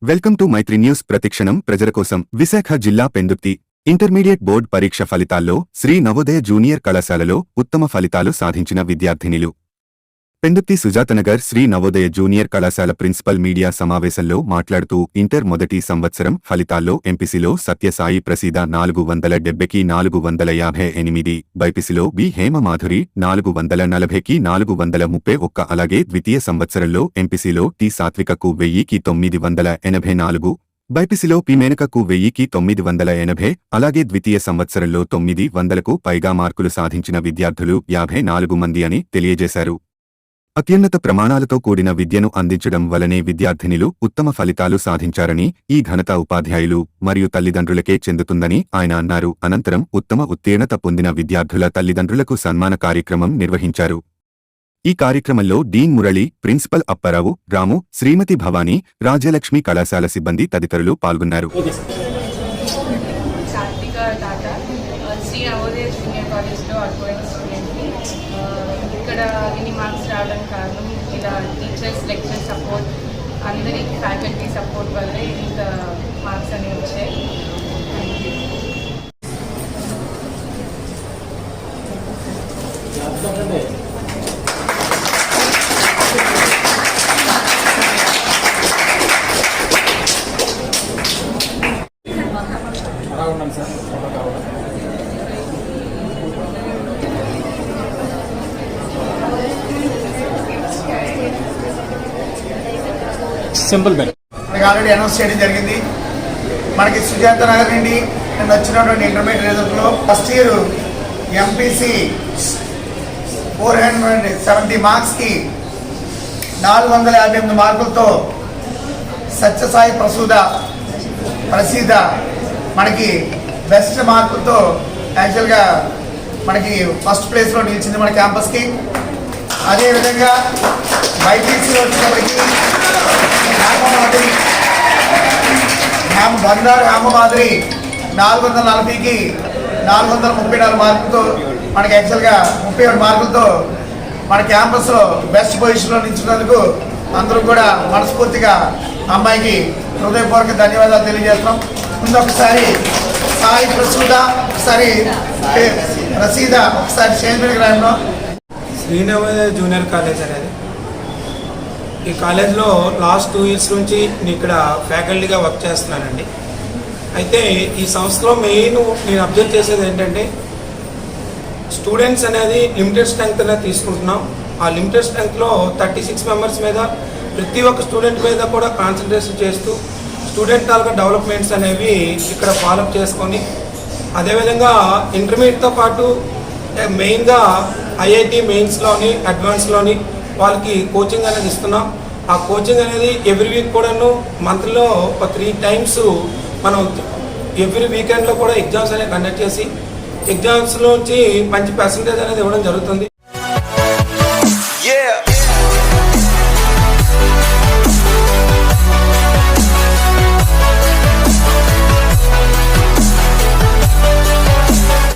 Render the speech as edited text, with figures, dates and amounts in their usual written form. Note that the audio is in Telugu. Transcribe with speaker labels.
Speaker 1: Welcome to Mythri news. ప్రతిక్షణం ప్రజల కోసం. విశాఖ జిల్లా పెందుర్తి ఇంటర్మీడియట్ బోర్డు పరీక్ష ఫలితాల్లో శ్రీ నవోదయ జూనియర్ కళాశాలలో ఉత్తమ ఫలితాలు సాధించిన విద్యార్థినిలు. పెందుర్తి సుజాతనగర్ శ్రీ నవోదయ జూనియర్ కళాశాల ప్రిన్సిపల్ మీడియా సమావేశంలో మాట్లాడుతూ ఇంటర్ మొదటి సంవత్సరం ఫలితాల్లో ఎంపీసీలో సత్యసాయి ప్రసీద 470కి 458, బైపీసీలో బి హేమమాధురి 440కి 431, అలాగే ద్వితీయ సంవత్సరంలో ఎంపీసీలో టి సాత్వికకు 1000కి 984, బైపీసీలో పి మేనకకు 1000కి 980, అలాగే ద్వితీయ సంవత్సరంలో 900కు పైగా మార్కులు సాధించిన విద్యార్థులు 54 మంది అని తెలియజేశారు. అత్యున్నత ప్రమాణాలతో కూడిన విద్యను అందించడం వలనే విద్యార్థినిలు ఉత్తమ ఫలితాలు సాధించారని, ఈ ఘనత ఉపాధ్యాయులు మరియు తల్లిదండ్రులకే చెందుతుందని ఆయన అన్నారు. అనంతరం ఉత్తమ ఉత్తీర్ణత పొందిన విద్యార్థుల తల్లిదండ్రులకు సన్మాన కార్యక్రమం నిర్వహించారు. ఈ కార్యక్రమంలో డీన్ మురళి, ప్రిన్సిపల్ అప్పారావు, రాము, శ్రీమతి భవానీ, రాజ్యలక్ష్మి కళాశాల సిబ్బంది తదితరులు పాల్గొన్నారు.
Speaker 2: ఇక్కడ ఇన్ని మార్క్స్ రావడం కారణం ఇలా టీచర్స్, లెక్చర్ సపోర్ట్, అందరి ఫ్యాకల్టీ సపోర్ట్ వల్లే ఇంత మార్క్స్ అనేవి వచ్చాయి.
Speaker 3: సింపుల్ బెల్
Speaker 4: మనకి ఆల్రెడీ అనౌన్స్ చేయడం జరిగింది. మనకి సుజాత నగర్ నుండి నేను వచ్చినటువంటి ఇంటర్మీడియట్ రిజల్ట్లో ఫస్ట్ ఇయర్ ఎంపీసీ 470 మార్క్స్కి 458 మార్కులతో సత్యసాయి ప్రసీద మనకి బెస్ట్ మార్కులతో యాక్చువల్గా మనకి ఫస్ట్ ప్లేస్లో నిలిచింది మన క్యాంపస్కి. అదేవిధంగా బైపీసీలో వచ్చేటప్పటికి బంగారు హేమమాధురి 440కి 434 మార్కులతో మనకి యాక్చువల్గా 37 మార్కులతో మన క్యాంపస్లో బెస్ట్ పొజిషన్లో నిలిచినందుకు అందరూ కూడా మనస్ఫూర్తిగా అమ్మాయికి హృదయపూర్వక ధన్యవాదాలు తెలియజేస్తున్నాం. ముందు ఒకసారి సాయి ప్రసూద, ఒకసారి రసీద, ఒకసారి స్టేజ్ రాయడం.
Speaker 5: శ్రీ నవోదయ జూనియర్ కాలేజ్ అనేది ఈ కాలేజ్లో లాస్ట్ 2 ఇయర్స్ నుంచి నేను ఇక్కడ ఫ్యాకల్టీగా వర్క్ చేస్తున్నానండి. అయితే ఈ సంస్థలో మెయిన్ నేను అబ్జర్వ్ చేసేది ఏంటంటే స్టూడెంట్స్ అనేది లిమిటెడ్ స్ట్రెంగ్త్ అనేది తీసుకుంటున్నాం. ఆ లిమిటెడ్ స్ట్రెంగ్త్లో 36 మెంబర్స్ మీద ప్రతి ఒక్క స్టూడెంట్ మీద కూడా కాన్సన్ట్రేషన్ చేస్తూ స్టూడెంట్ తాలూకా డెవలప్మెంట్స్ అనేవి ఇక్కడ ఫాలోఅప్ చేసుకొని, అదేవిధంగా ఇంటర్మీడియట్తో పాటు మెయిన్గా ఐఐటి మెయిన్స్లోని అడ్వాన్స్లోని వాళ్ళకి కోచింగ్ అనేది ఇస్తున్నాం. ఆ కోచింగ్ అనేది ఎవ్రీ వీక్ కూడాను మంత్లో 3 టైమ్స్ మనం ఎవ్రీ వీకెండ్లో కూడా ఎగ్జామ్స్ అనేవి కండక్ట్ చేసి ఎగ్జామ్స్లోంచి మంచి పర్సంటేజ్ అనేది ఇవ్వడం జరుగుతుంది.